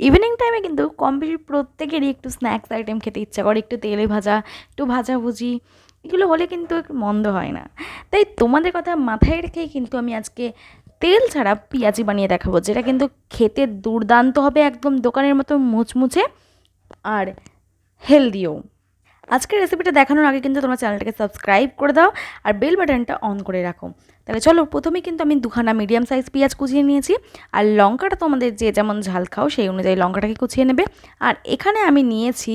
Evening টাইমে কিন্তু কম বেশি প্রত্যেকেরই একটু স্ন্যাক্স আইটেম খেতে ইচ্ছা করে, একটু তেলে ভাজা, একটু ভাজাভুজি, এগুলো হলে কিন্তু একটু মন্দ হয় না। তাই তোমাদের কথা মাথায় রেখেই কিন্তু আমি আজকে তেল ছাড়া পেঁয়াজি বানিয়ে দেখাবো, যেটা কিন্তু খেতে দুর্দান্ত হবে, একদম দোকানের মতো মুচমুচে আর হেলদিও। আজকের রেসিপিটা দেখানোর আগে কিন্তু তোমরা চ্যানেলটাকে সাবস্ক্রাইব করে দাও আর বেল বাটনটা অন করে রাখো। তাহলে চলো, প্রথমে কিন্তু আমি দুখানা মিডিয়াম সাইজ পেঁয়াজ কুচিয়ে নিয়েছি, আর লঙ্কাটা তোমাদের যে যেমন ঝাল খাও সেই অনুযায়ী লঙ্কাটাকে কুচিয়ে নেবে। আর এখানে আমি নিয়েছি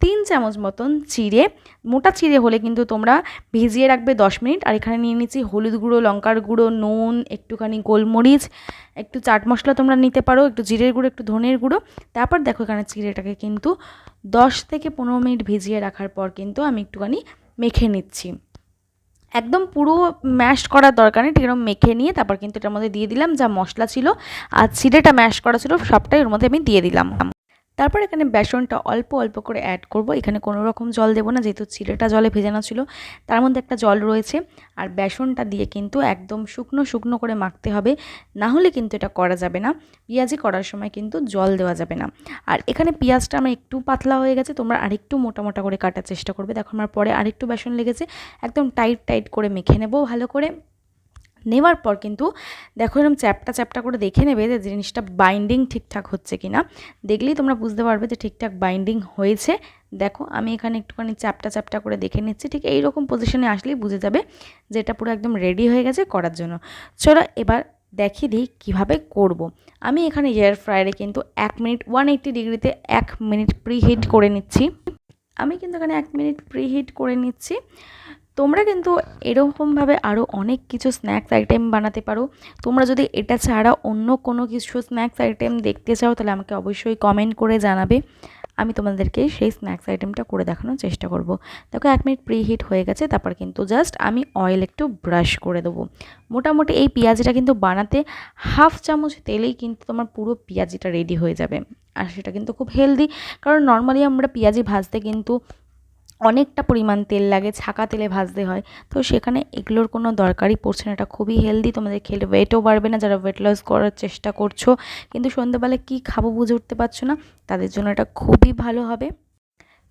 3 চামচ মতন চিড়ে, মোটা চিড়ে হলে কিন্তু তোমরা ভিজিয়ে রাখবে 10 মিনিট। আর এখানে নিয়ে নিয়েছি হলুদ গুঁড়ো, লঙ্কার গুঁড়ো, নুন, একটুখানি গোলমরিচ, একটু চাট মশলা তোমরা নিতে পারো, একটু জিরের গুঁড়ো, একটু ধনের গুঁড়ো। তারপর দেখো এখানে চিড়েটাকে কিন্তু 10 থেকে 15 মিনিট ভিজিয়ে রাখার পর কিন্তু আমি একটুখানি মেখে নিচ্ছি। একদম পুরো ম্যাশ করার দরকার নেই, ঠিক এরকম মেখে নিয়ে তারপর কিন্তু এটার মধ্যে দিয়ে দিলাম যা মশলা ছিল আর চিড়েটা ম্যাশ করা ছিল সবটাই ওর মধ্যে আমি দিয়ে দিলাম। তারপর এখানে বেসনটা অল্প অল্প করে অ্যাড করব। এখানে কোনো রকম জল দেবো না, যেহেতু চিড়েটা জলে ভেজানো ছিল, তার মধ্যে একটা জল রয়েছে। আর বেসনটা দিয়ে কিন্তু একদম শুকনো শুকনো করে মাখতে হবে, না হলে কিন্তু এটা করা যাবে না। পেঁয়াজি করার সময় কিন্তু জল দেওয়া যাবে না। আর এখানে পেঁয়াজটা আমার একটু পাতলা হয়ে গেছে, তোমরা আরেকটু মোটা মোটা করে কাটার চেষ্টা করবে। দেখো আমার পরে আরেকটু বেসন লেগেছে, একদম টাইট টাইট করে মেখে নেবো ভালো করে। নেওয়ার পর কিন্তু দেখো এরকম চ্যাপটা চ্যাপটা করে দেখে নেবে যে জিনিসটা বাইন্ডিং ঠিকঠাক হচ্ছে কি না। দেখলেই তোমরা বুঝতে পারবে যে ঠিকঠাক বাইন্ডিং হয়েছে। দেখো আমি এখানে একটুখানি চ্যাপটা চ্যাপটা করে দেখে নিচ্ছি, ঠিক এই রকম পজিশনে আসলেই বুঝে যাবে যে এটা পুরো একদম রেডি হয়ে গেছে করার জন্য। চলো এবার দেখিয়ে দিই কীভাবে করব। আমি এখানে এয়ার ফ্রায়ারে কিন্তু 1 মিনিট 180 ডিগ্রিতে 1 মিনিট প্রিহিট করে নিচ্ছি। আমি কিন্তু এখানে 1 মিনিট প্রিহিট করে নিচ্ছি। তোমরা কিন্তু এরকমভাবে আরও অনেক কিছু স্ন্যাক্স আইটেম বানাতে পারো। তোমরা যদি এটা ছাড়া অন্য কোনো কিছু স্ন্যাক্স আইটেম দেখতে চাও তাহলে আমাকে অবশ্যই কমেন্ট করে জানাবে, আমি তোমাদেরকে সেই স্ন্যাক্স আইটেমটা করে দেখানোর চেষ্টা করব। দেখো 1 মিনিট প্রিহিট হয়ে গেছে, তারপর কিন্তু জাস্ট আমি অয়েল একটু ব্রাশ করে দেবো। মোটামুটি এই পেঁয়াজিটা কিন্তু বানাতে 1/2 চামচ তেলেই কিন্তু তোমার পুরো পেঁয়াজিটা রেডি হয়ে যাবে। আর সেটা কিন্তু খুব হেলদি, কারণ নর্মালি আমরা পেঁয়াজি ভাজতে কিন্তু অনেকটা পরিমাণ তেল লাগে, ছাকা তেলে ভাজতে হয়। তো সেখানে এগুলোর কোনো দরকারই পড়ছে না। এটা খুবই হেলদি, তোমাদের খেলে ওয়েটও বাড়বে না। যারা ওয়েট লস করার চেষ্টা করছো কিন্তু সন্ধ্যাবেলায় কী খাবো বুঝে উঠতে পারছো না, তাদের জন্য এটা খুবই ভালো হবে।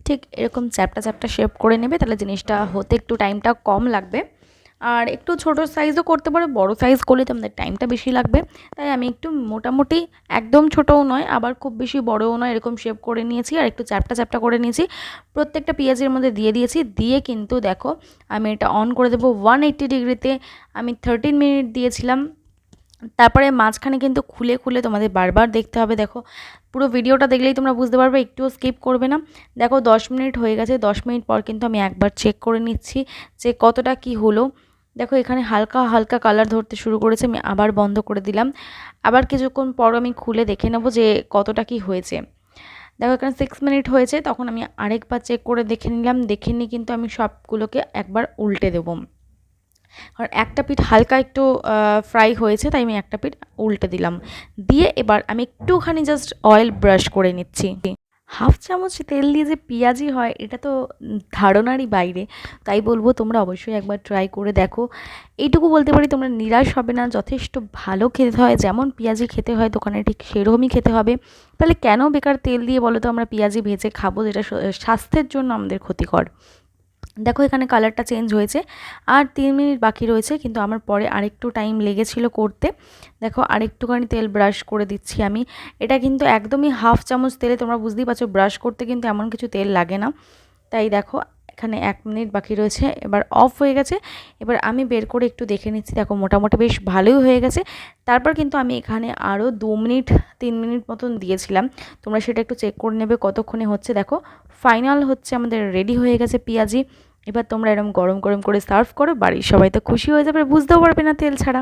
ঠিক এরকম চ্যাপটা চ্যাপটা শেপ করে নেবে, তাহলে জিনিসটা হতে একটু টাইমটা কম লাগবে। আর একটু ছোটো সাইজও করতে পারো, বড়ো সাইজ করলে তোমাদের টাইমটা বেশি লাগবে। তাই আমি একটু মোটামুটি একদম ছোটোও নয় আবার খুব বেশি বড়োও নয়, এরকম শেপ করে নিয়েছি আর একটু চ্যাপটা চ্যাপটা করে নিয়েছি। প্রত্যেকটা পেঁয়াজের মধ্যে দিয়ে দিয়েছি, দিয়ে কিন্তু দেখো আমি এটা অন করে দেবো 180 ডিগ্রিতে। আমি 13 মিনিট দিয়েছিলাম। তারপরে মাঝখানে কিন্তু খুলে খুলে তোমাদের বারবার দেখতে হবে। দেখো পুরো ভিডিওটা দেখলেই তোমরা বুঝতে পারবে, একটুও স্কিপ করবে না। দেখো 10 মিনিট হয়ে গেছে, 10 মিনিট পর কিন্তু আমি একবার চেক করে নিচ্ছি যে কতটা কি হলো। দেখো এখানে হালকা হালকা কালার ধরতে শুরু করেছে, আমি আবার বন্ধ করে দিলাম। আবার কিছুক্ষণ পর আমি খুলে দেখে নেব যে কতটা কি হয়েছে। দেখো এখানে 6 মিনিট হয়েছে, তখন আমি আরেকবার চেক করে দেখে নিলাম। দেখে নিয়ে কিন্তু আমি সবগুলোকে একবার উল্টে দেবো, কারণ একটা পিঠ হালকা একটু ফ্রাই হয়েছে, তাই আমি একটা পিঠ উল্টে দিলাম। দিয়ে এবার আমি একটুখানি জাস্ট অয়েল ব্রাশ করে নিচ্ছি। 1/2 চামচ তেল দিয়ে যে পেঁয়াজি হয় এটা তো ধারণারই বাইরে। তাই বলবো তোমরা অবশ্যই একবার ট্রাই করে দেখো। এইটুকু বলতে পারি তোমরা নিরাশ হবে না, যথেষ্ট ভালো খেতে হয়, যেমন পেঁয়াজি খেতে হয় দোকানে ঠিক সেরকমই খেতে হবে। তাহলে কেন বেকার তেল দিয়ে বলো তো আমরা পেঁয়াজি ভেজে খাবো, যেটা স্বাস্থ্যের জন্য আমাদের ক্ষতিকর। দেখো এখানে কালারটা চেঞ্জ হয়েছে, আর 3 মিনিট বাকি রয়েছে, কিন্তু আমার পরে আরেকটু টাইম লেগেছিল করতে। দেখো আরেকটুখানি তেল ব্রাশ করে দিচ্ছি আমি। এটা কিন্তু একদমই 1/2 চামচ তেলে, তোমরা বুঝতেই পারছো ব্রাশ করতে কিন্তু এমন কিছু তেল লাগে না। তাই দেখো এখানে 1 মিনিট বাকি রয়েছে, এবার অফ হয়ে গেছে। এবার আমি বের করে একটু দেখে নিচ্ছি, দেখো মোটামুটি বেশ ভালোই হয়ে গেছে। তারপর কিন্তু আমি এখানে আরও 2 মিনিট 3 মিনিট মতন দিয়েছিলাম, তোমরা সেটা একটু চেক করে নেবে কতক্ষণে হচ্ছে। দেখো ফাইনাল হচ্ছে, আমাদের রেডি হয়ে গেছে পেঁয়াজি। এবার তোমরা এরকম গরম গরম করে সার্ভ করো, বাড়ির সবাই তো খুশি হয়ে যাবে, বুঝতেও পারবে না তেল ছাড়া।